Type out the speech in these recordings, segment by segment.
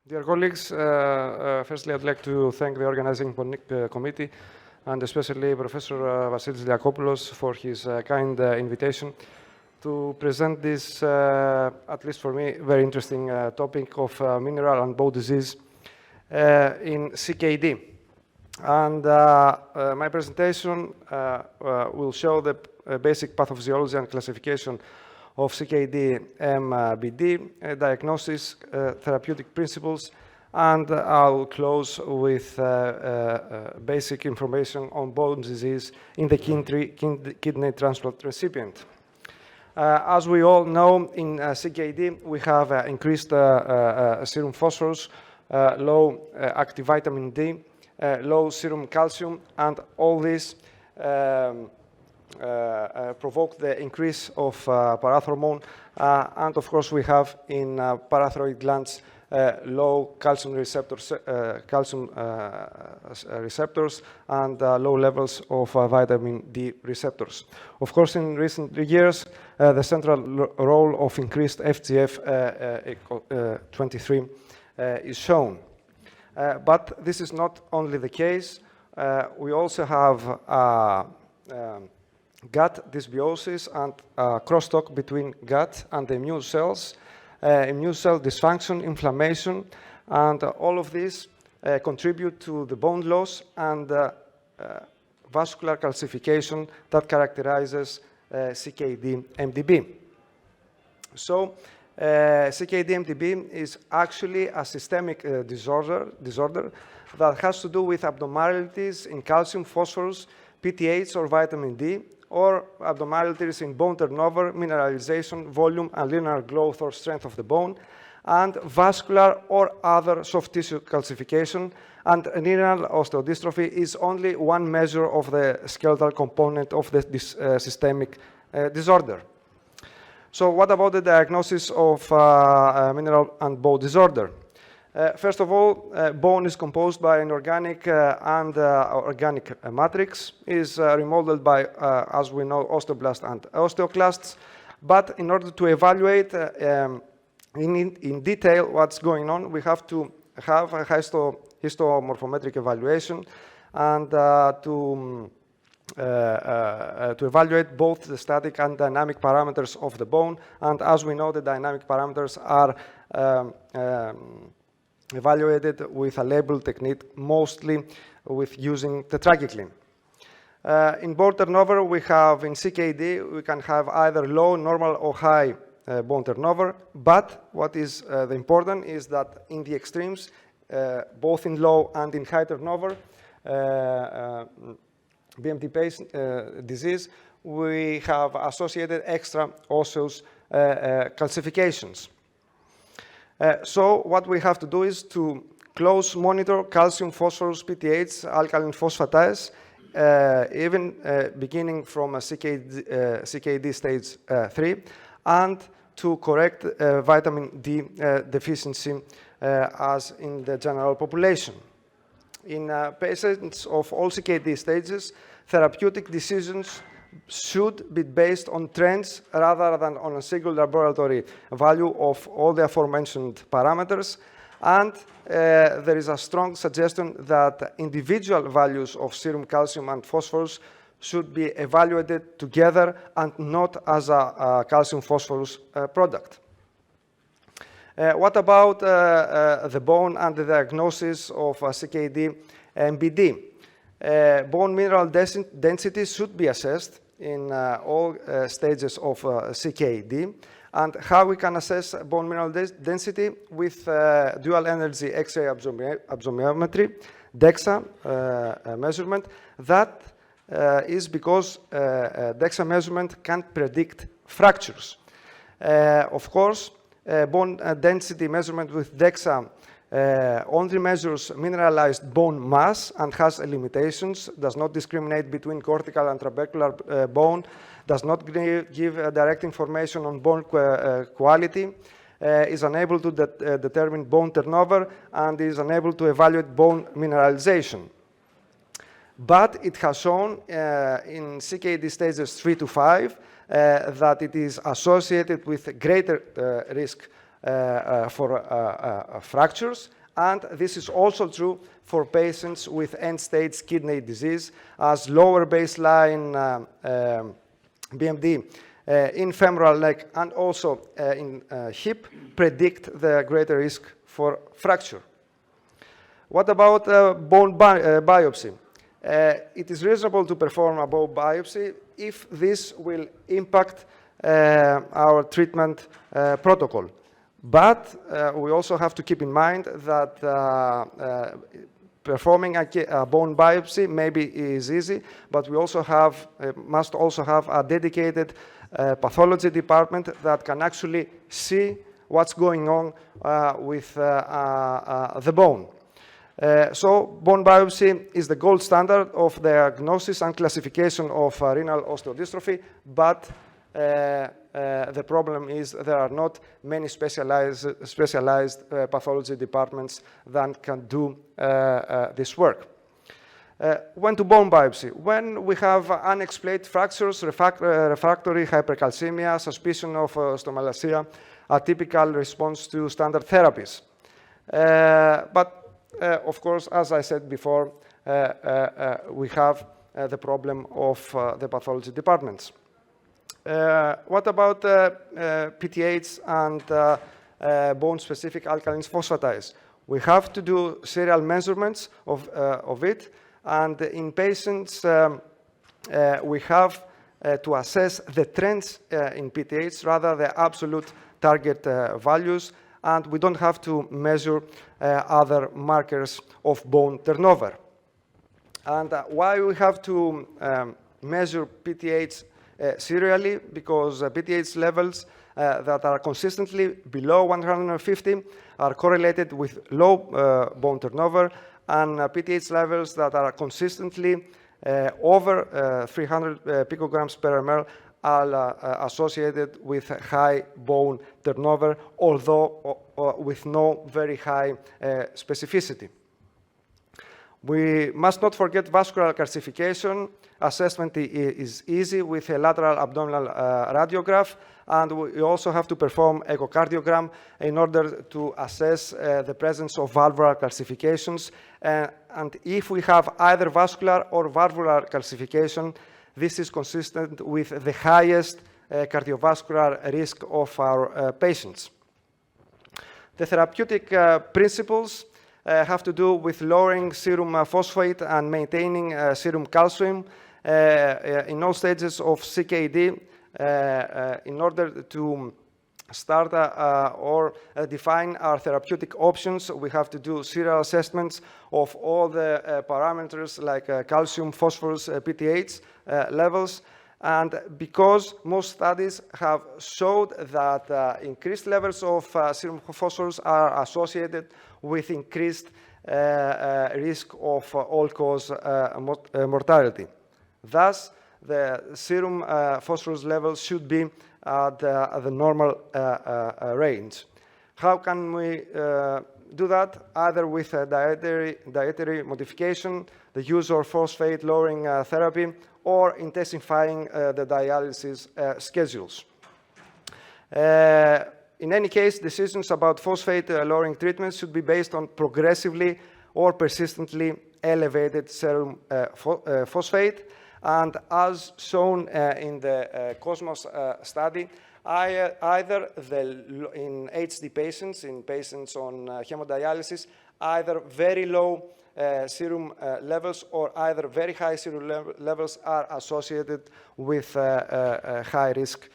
Dear colleagues, firstly, I'd like to thank the organizing committee and especially Professor Vasilis Liakopoulos for his kind invitation to present this, at least for me, very interesting topic of mineral and bone disease in CKD. And my presentation will show the basic pathophysiology and classification of CKD-MBD, diagnosis, therapeutic principles, and I'll close with basic information on bone disease in the kidney transplant recipient. As we all know, in CKD, we have increased serum phosphorus, low active vitamin D, low serum calcium, and all this provoke the increase of parathormone, and of course we have in parathyroid glands low calcium receptors, and low levels of vitamin D receptors. Of course, in recent years, the central role of increased FGF23 is shown. But this is not only the case. We also have gut dysbiosis and crosstalk between gut and the immune cells, immune cell dysfunction, inflammation, and all of these contribute to the bone loss and vascular calcification that characterizes CKD-MDB. So, CKD-MDB is actually a systemic disorder that has to do with abnormalities in calcium, phosphorus, PTH, or vitamin D, or abnormalities in bone turnover, mineralization, volume, and linear growth or strength of the bone, and vascular or other soft tissue calcification. And renal osteodystrophy is only one measure of the skeletal component of this systemic disorder. So what about the diagnosis of mineral and bone disorder? First of all, bone is composed by an organic and organic matrix, is remodeled by, as we know, osteoblasts and osteoclasts. But in order to evaluate in detail what's going on, we have to have a histomorphometric evaluation and to evaluate both the static and dynamic parameters of the bone. And as we know, the dynamic parameters are evaluated with a label technique, mostly with using tetracycline. In bone turnover, we have in CKD, we can have either low, normal, or high bone turnover. But what is the important is that in the extremes, both in low and in high turnover, BMD patient disease, we have associated extra osseous calcifications. So what we have to do is to close monitor calcium, phosphorus, PTH, alkaline phosphatase, even beginning from a CKD stage 3, and to correct vitamin D deficiency as in the general population. In patients of all CKD stages, therapeutic decisions should be based on trends rather than on a single laboratory value of all the aforementioned parameters. And there is a strong suggestion that individual values of serum calcium and phosphorus should be evaluated together and not as a calcium-phosphorus product. What about the bone and the diagnosis of CKD-MBD? Bone mineral density should be assessed in all stages of CKD. And how we can assess bone mineral density? With dual energy X-ray absorptiometry, DEXA measurement. That is because DEXA measurement can predict fractures. Of course, bone density measurement with DEXA only measures mineralized bone mass and has limitations, does not discriminate between cortical and trabecular bone, does not give direct information on bone quality, is unable to determine bone turnover, and is unable to evaluate bone mineralization. But it has shown in CKD stages 3 to 5 that it is associated with greater risk for fractures, And this is also true for patients with end-stage kidney disease, as lower baseline BMD in femoral neck and also in hip predict the greater risk for fracture. What about bone biopsy? It is reasonable to perform a bone biopsy if this will impact our treatment protocol. But we also have to keep in mind that performing a bone biopsy maybe is easy, but we also must also have a dedicated pathology department that can actually see what's going on with the bone. So bone biopsy is the gold standard of diagnosis and classification of renal osteodystrophy, but the problem is there are not many specialized pathology departments that can do this work. When to bone biopsy? When we have unexplained fractures, refractory hypercalcemia, suspicion of osteomalacia, a typical response to standard therapies. But of course, as I said before, we have the problem of the pathology departments. What about PTH and bone-specific alkaline phosphatase? We have to do serial measurements of it, and in patients, we have to assess the trends in PTH rather than the absolute target values, and we don't have to measure other markers of bone turnover. And why we have to measure PTH serially? Because PTH levels that are consistently below 150 are correlated with low bone turnover, and PTH levels that are consistently over 300 picograms per ml are associated with high bone turnover, although with no very high specificity. We must not forget vascular calcification. Assessment is easy with a lateral abdominal radiograph, and we also have to perform echocardiogram in order to assess the presence of valvular calcifications. And if we have either vascular or valvular calcification, this is consistent with the highest cardiovascular risk of our patients. The therapeutic principles have to do with lowering serum phosphate and maintaining serum calcium in all stages of CKD in order to start or define our therapeutic options. We have to do serial assessments of all the parameters like calcium, phosphorus, PTH levels. And because most studies have showed that increased levels of serum phosphorus are associated with increased risk of all-cause mortality. Thus, the serum phosphorus levels should be at the normal range. How can we do that? Either with dietary modification, the use of phosphate-lowering therapy, or intensifying the dialysis schedules. In any case, decisions about phosphate-lowering treatments should be based on progressively or persistently elevated serum phosphate. And as shown in the COSMOS study, either in HD patients, in patients on hemodialysis, either very low serum levels or either very high serum levels are associated with high risk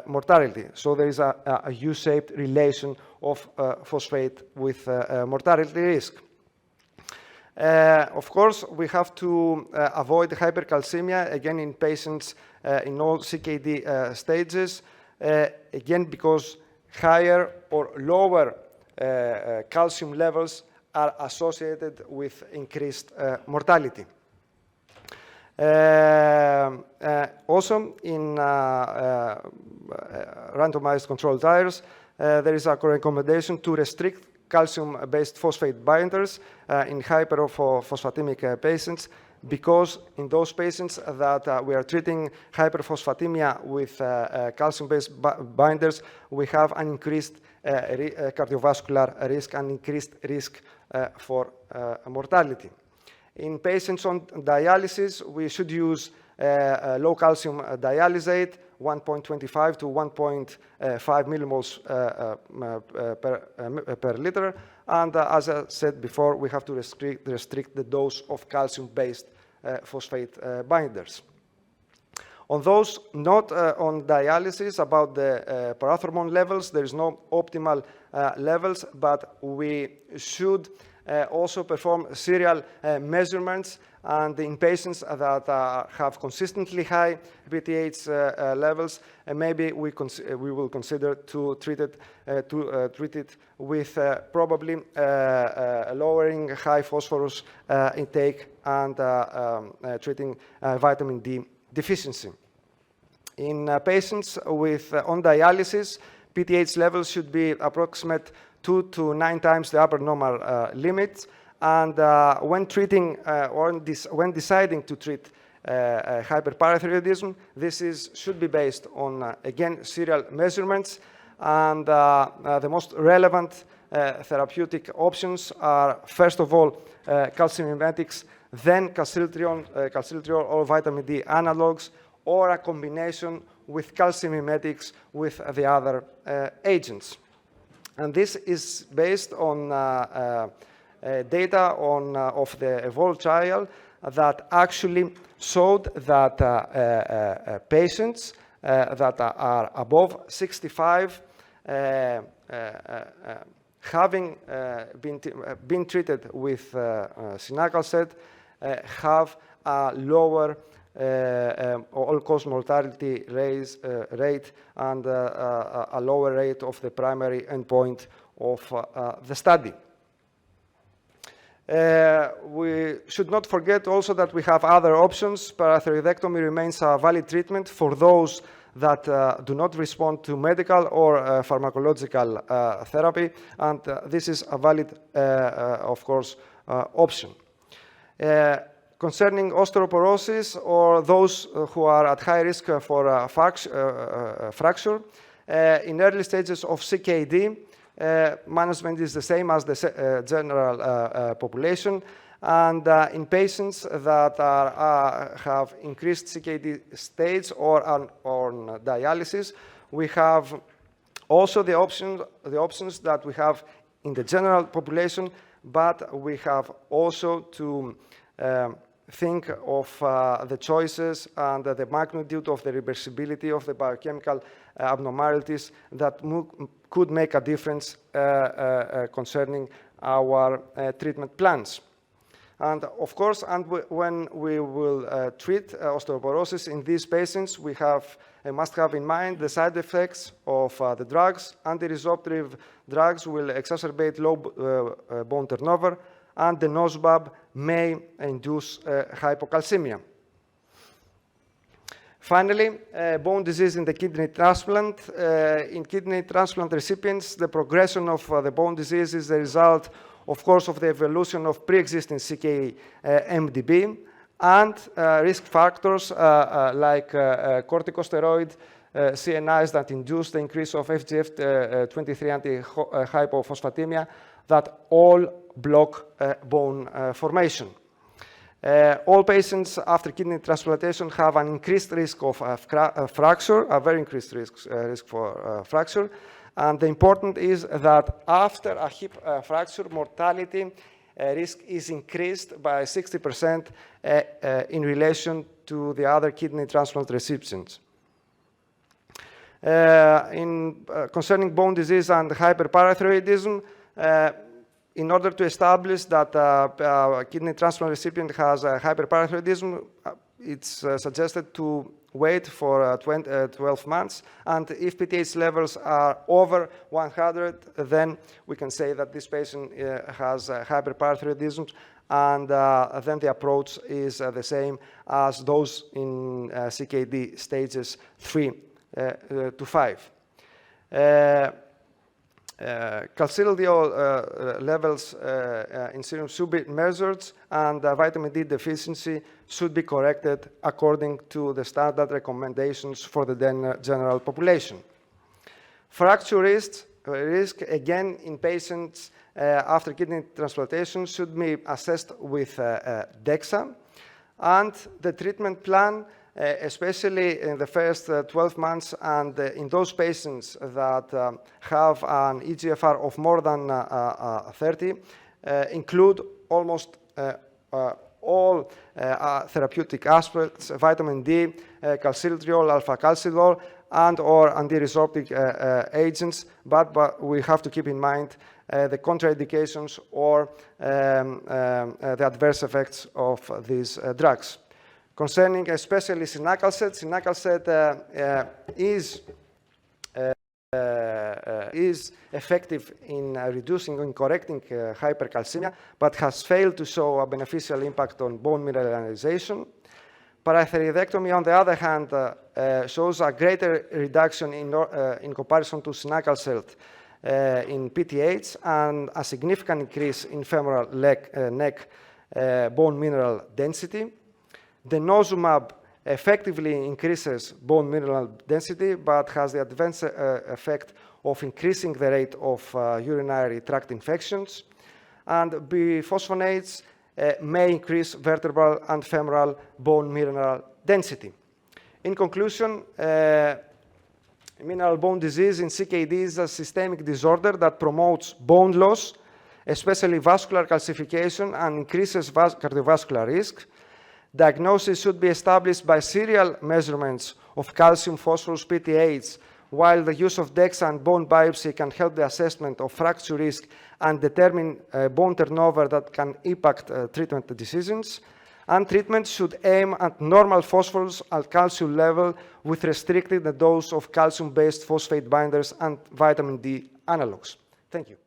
mortality. So there is a U-shaped relation of phosphate with mortality risk. Of course, we have to avoid hypercalcemia, again, in patients in all CKD stages, again, because higher or lower calcium levels are associated with increased mortality. Also, in randomized controlled trials, there is a recommendation to restrict calcium-based phosphate binders in hyperphosphatemic patients because in those patients that we are treating hyperphosphatemia with calcium-based binders, we have an increased cardiovascular risk and increased risk for mortality. In patients on dialysis, we should use low calcium dialysate, 1.25 to 1.5 millimoles per liter. And as I said before, we have to restrict the dose of calcium-based phosphate binders. On those not on dialysis, about the parathormone levels, there is no optimal levels, but we should also perform serial measurements, and in patients that have consistently high PTH levels, maybe we will consider to treat it with probably lowering high phosphorus intake and treating vitamin D deficiency. In patients with on dialysis, PTH levels should be approximate 2 to 9 times the upper normal limit. And when treating when deciding to treat hyperparathyroidism, this should be based on, again, serial measurements. And the most relevant therapeutic options are, first of all, calcium mimetics, then calcitriol or vitamin D analogs, or a combination with calcium mimetics with the other agents. And this is based on data of the EVOLVE trial that actually showed that patients that are above 65 having been treated with sinacalcet have a lower all-cause mortality rate and a lower rate of the primary endpoint of the study. We should not forget also that we have other options. Parathyroidectomy remains a valid treatment for those that do not respond to medical or pharmacological therapy, and this is a valid, of course, option. Concerning osteoporosis or those who are at high risk for fracture, in early stages of CKD, management is the same as the general population. And in patients that have increased CKD stage or on dialysis, we have also the options that we have in the general population, but we have also to think of the choices and the magnitude of the reversibility of the biochemical abnormalities that could make a difference concerning our treatment plans. And of course, when we will treat osteoporosis in these patients, we must have in mind the side effects of the drugs. Anti-resorptive drugs will exacerbate low bone turnover, and the nosebab may induce hypocalcemia. Finally, bone disease in the kidney transplant. In kidney transplant recipients, the progression of the bone disease is the result, of course, of the evolution of pre-existing CK-MDB and risk factors like corticosteroid CNIs that induce the increase of FGF23 anti-hypophosphatemia that all block bone formation. All patients after kidney transplantation have an increased risk of fracture, a very increased risk for fracture. And the important is that after a hip fracture, mortality risk is increased by 60% in relation to the other kidney transplant recipients. Concerning bone disease and hyperparathyroidism, in order to establish that a kidney transplant recipient has hyperparathyroidism, it's suggested to wait for 12 months. And if PTH levels are over 100, then we can say that this patient has hyperparathyroidism, and then the approach is the same as those in CKD stages 3 to 5. calcidiol levels in serum should be measured, and vitamin D deficiency should be corrected according to the standard recommendations for the general population. Fracture risk again in patients after kidney transplantation should be assessed with DEXA, and the treatment plan, especially in the first 12 months and in those patients that have an EGFR of more than 30, include almost all therapeutic aspects, vitamin D, calcitriol, alpha-calcidol, and or anti-resorptive agents, but we have to keep in mind the contraindications or the adverse effects of these drugs. Concerning especially Cinacalcet is effective in reducing and correcting hypercalcemia, but has failed to show a beneficial impact on bone mineralization. Parathyroidectomy, on the other hand, shows a greater reduction in comparison to Cinacalcet in PTH and a significant increase in femoral neck bone mineral density. Denosumab effectively increases bone mineral density, but has the adverse effect of increasing the rate of urinary tract infections. And biphosphonates may increase vertebral and femoral bone mineral density. In conclusion, mineral bone disease in CKD is a systemic disorder that promotes bone loss, especially vascular calcification, and increases cardiovascular risk. Diagnosis should be established by serial measurements of calcium, phosphorus, PTH, while the use of DEXA and bone biopsy can help the assessment of fracture risk and determine bone turnover that can impact treatment decisions. And treatment should aim at normal phosphorus and calcium level with restricting the dose of calcium-based phosphate binders and vitamin D analogs. Thank you.